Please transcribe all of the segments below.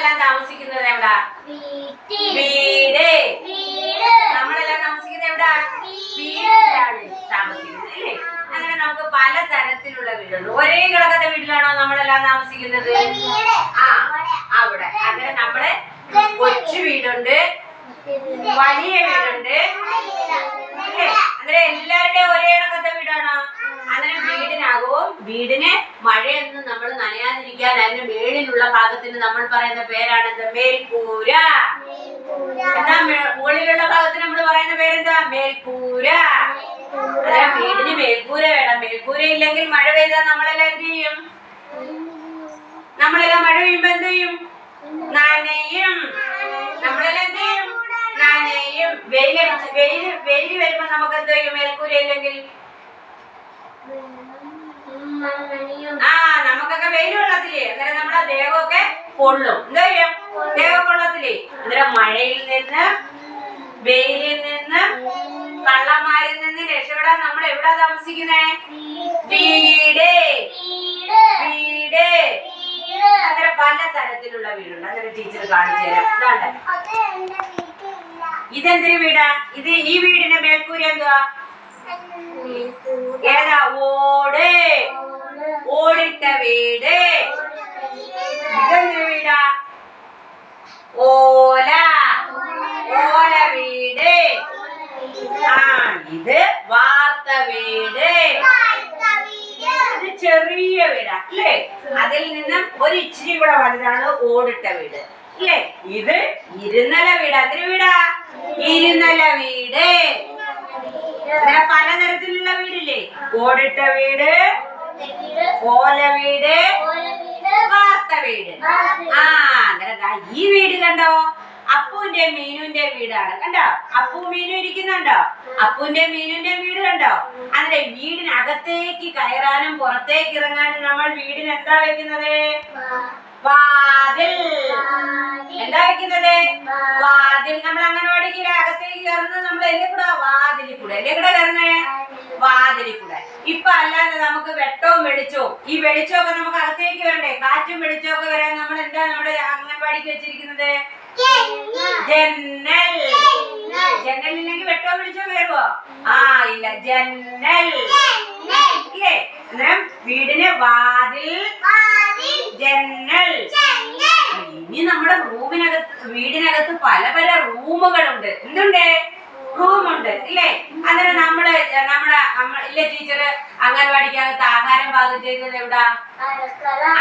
നമ്മളെല്ലാം താമസിക്കുന്നത് എവിടാ? വീട്. നമ്മളെല്ലാം താമസിക്കുന്നത് എവിടാ? വീട്ടിലാണ് താമസിക്കുന്നത് അല്ലേ? അങ്ങനെ നമുക്ക് പല തരത്തിലുള്ള വീടുണ്ട്. ഒരേ കിടക്കത്തെ വീട്ടിലാണോ നമ്മളെല്ലാം താമസിക്കുന്നത്? ആ, അവിടെ. അങ്ങനെ നമ്മള് കൊച്ചു വീടുണ്ട്, വലിയ വീടുണ്ട് അല്ലേ? അങ്ങനെ എല്ലാവരുടെയും ഒരേ കണക്കത്തെ വീടാണോ? അങ്ങനെ വീടിനാകും. വീടിന് മഴയൊന്നും നമ്മൾ നനയാതിരിക്കാൻ അതിന് മേളിലുള്ള ഭാഗത്തിന് നമ്മൾ പറയുന്ന പേരാണെന്ത്? മേൽക്കൂര. എന്നാ മുകളിലുള്ള ഭാഗത്തിന് നമ്മൾ പറയുന്ന പേരെന്താ? മേൽക്കൂര. അതെ, വീടിന് മേൽക്കൂര വേണം. മേൽക്കൂര ഇല്ലെങ്കിൽ മഴ പെയ്താൽ നമ്മളെല്ലാം എന്ത് ചെയ്യും? നമ്മളെല്ലാം മഴ പെയ്യുമ്പോ എന്ത് ചെയ്യും? നനയും. നമ്മളെല്ലാം എന്ത് ചെയ്യും? നനയും. വെയില് വരുമ്പോ നമുക്ക് എന്ത് ചെയ്യും? മേൽക്കൂര ഇല്ലെങ്കിൽ നമുക്കൊക്കെ വെയിൽ കൊള്ളത്തില്ലേ? അന്നേരം നമ്മുടെ ദേഹമൊക്കെ കൊള്ളും. എന്താ ചെയ്യും? ദേഹം കൊള്ളത്തില്ലേ? അന്നേരം മഴയിൽ നിന്ന്, വെയിലിൽ നിന്ന്, കള്ളന്മാരിൽ നിന്ന് രക്ഷപ്പെടാൻ നമ്മൾ എവിടാ താമസിക്കുന്നേ? വീട്. വീട്. അങ്ങനെ പല തരത്തിലുള്ള വീടുണ്ട്. അങ്ങനെ ടീച്ചർ കാണിച്ചു തരാം. ഇതെന്തൊരു വീടാ? ഈ വീടിന്റെ മേൽക്കൂര എന്തുവാ? ഏതാ? ഓട്. ഓടിട്ട വീട്. ഇതെന്തൊരു വീടാ? ഓല. ഓല വീട്. ഇത് വാർത്ത വീട്. ഇത് ചെറിയ വീടാ അല്ലേ? അതിൽ നിന്നും ഒരു ഇച്ചിരി കൂടെ വലുതാണ് ഓടിട്ട വീട് അല്ലേ? ഇത് ഇരുനില വീട്. അതിന് വീടാ? ഇരുനില വീട്. അങ്ങനെ പലതരത്തിലുള്ള വീടില്ലേ? ഓടിട്ട വീട്, ഓല വീട്, വാർത്ത വീട്. അങ്ങനെ ഈ വീട് കണ്ടോ? അപ്പുവിന്റെ മീനുന്റെ വീടാണ്. കണ്ടോ? അപ്പു മീനു ഇരിക്കുന്നുണ്ടോ? അപ്പുവിന്റെ മീനുന്റെ വീട് കണ്ടോ? അങ്ങനെ വീടിനകത്തേക്ക് കയറാനും പുറത്തേക്ക് ഇറങ്ങാനും നമ്മൾ വീടിന് എന്താ വെക്കുന്നത്? വാതിൽ. എന്താ വെക്കുന്നത്? വാതിൽ. നമ്മൾ അംഗനവാടിക്ക് അകത്തേക്ക് കയറുന്നത് നമ്മൾ എല്ലേ കൂടെ? വാതിലിൽ കൂടെ. എല്ലേ കൂടെ കയറുന്നേ? വാതിലിൽ കൂടെ. ഇപ്പൊ അല്ലാതെ നമുക്ക് വെട്ടവും വെളിച്ചവും, ഈ വെളിച്ചമൊക്കെ നമുക്ക് അകത്തേക്ക് വരണ്ടേ? കാറ്റും വെളിച്ചവും ഒക്കെ വരാൻ നമ്മൾ എന്താ നമ്മുടെ അംഗൻവാടിക്ക് വെച്ചിരിക്കുന്നത്? ജന്നൽ. ജന്നലില്ലെങ്കിൽ വെട്ടവും വെളിച്ചവും വരുമോ? ഇല്ല. ജന്നൽ ഇല്ലേ? അന്നേരം വീടിന് വാതിൽ, ജന്നൽ. ഇനി നമ്മുടെ വീടിനകത്ത് പല പല റൂമുകളുണ്ട്. എന്തുണ്ട്? റൂമുണ്ട് ഇല്ലേ? അന്നേരം നമ്മുടെ ഇല്ല ടീച്ചർ അംഗൻവാടിക്കകത്ത് ആഹാരം പാകം ചെയ്യുന്നത് എവിടാ?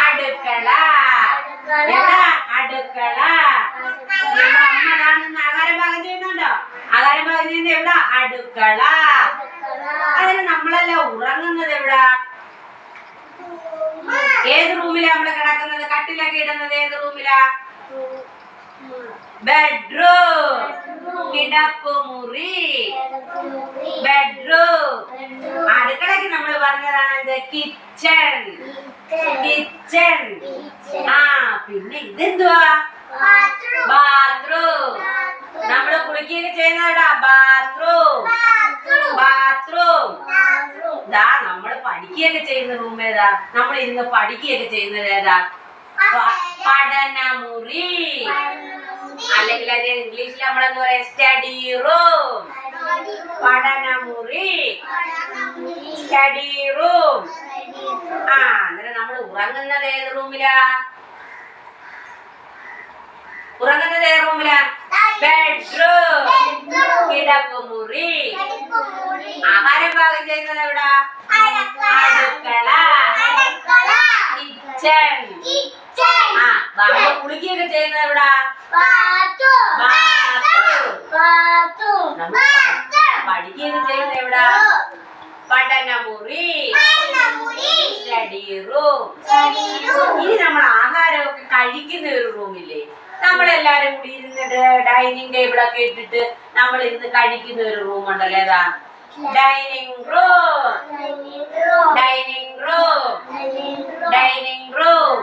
അടുക്കള. എവിടാ? അടുക്കള. നമ്മുടെ അമ്മ ആഹാരം പാകം ചെയ്യുന്നുണ്ടോ? ആഹാരം പാകം ചെയ്യുന്നത് എവിടാ? അടുക്കള. അതിന് നമ്മളെല്ലാം ഉറങ്ങുന്നത് എവിടാ? ഏത് റൂമിലാ നമ്മള് കിടക്കുന്നത്? കട്ടിലൊക്കെ ഇടുന്നത് ഏത് റൂമിലാ? ബെഡ്റൂം. കിടപ്പുമുറി. ബെഡ്റൂം. അടുക്കളക്ക് നമ്മൾ പറഞ്ഞതാണ് എന്ത്? കിച്ചൺ. കിച്ചൺ. പിന്നെ ഇതെന്തുവാ? ബാത്റൂം. നമ്മള് കുളിക്കുകയൊക്കെ ചെയ്യുന്നതാ ബാത്റൂം. ബാത്റൂം. നമ്മൾ പഠിക്കുകയൊക്കെ ചെയ്യുന്ന റൂം ഏതാ? നമ്മൾ ഇരുന്ന് പഠിക്കുകയൊക്കെ ചെയ്യുന്നത് ഏതാ? പഠനമുറി. അല്ലെങ്കിൽ അത് ഇംഗ്ലീഷിൽ നമ്മളെന്താ പറയാ? Study room. പഠനമുറി, സ്റ്റഡി റൂം. അന്നേരം നമ്മൾ ഉറങ്ങുന്നത് ഏത് റൂമിലാ? ഉറങ്ങുന്നത് ഏത് റൂമിലാ? ബെഡ്റൂം. കിടപ്പുമുറി. ആഹാരം പാകം ചെയ്യുന്നത് എവിടാ? അടുക്കള. കിച്ചൺ. നമ്മൾ കുളിക്കുകയൊക്കെ ചെയ്യുന്നത് എവിടാ? പഠിക്കുകയൊക്കെ ചെയ്യുന്നത് എവിടാ? പഠനമുറി, സ്റ്റഡി റൂം. ഇനി നമ്മൾ ആഹാരമൊക്കെ കഴിക്കുന്ന ഒരു റൂമില്ലേ? നമ്മളെല്ലാരും കൂടി ഇരുന്നിട്ട് ഡൈനിങ് ടേബിൾ ഒക്കെ ഇട്ടിട്ട് നമ്മൾ ഇരുന്ന് കഴിക്കുന്ന ഒരു റൂം ഉണ്ടല്ലോ. ഏതാ? Dining room. Dining room. Dining room.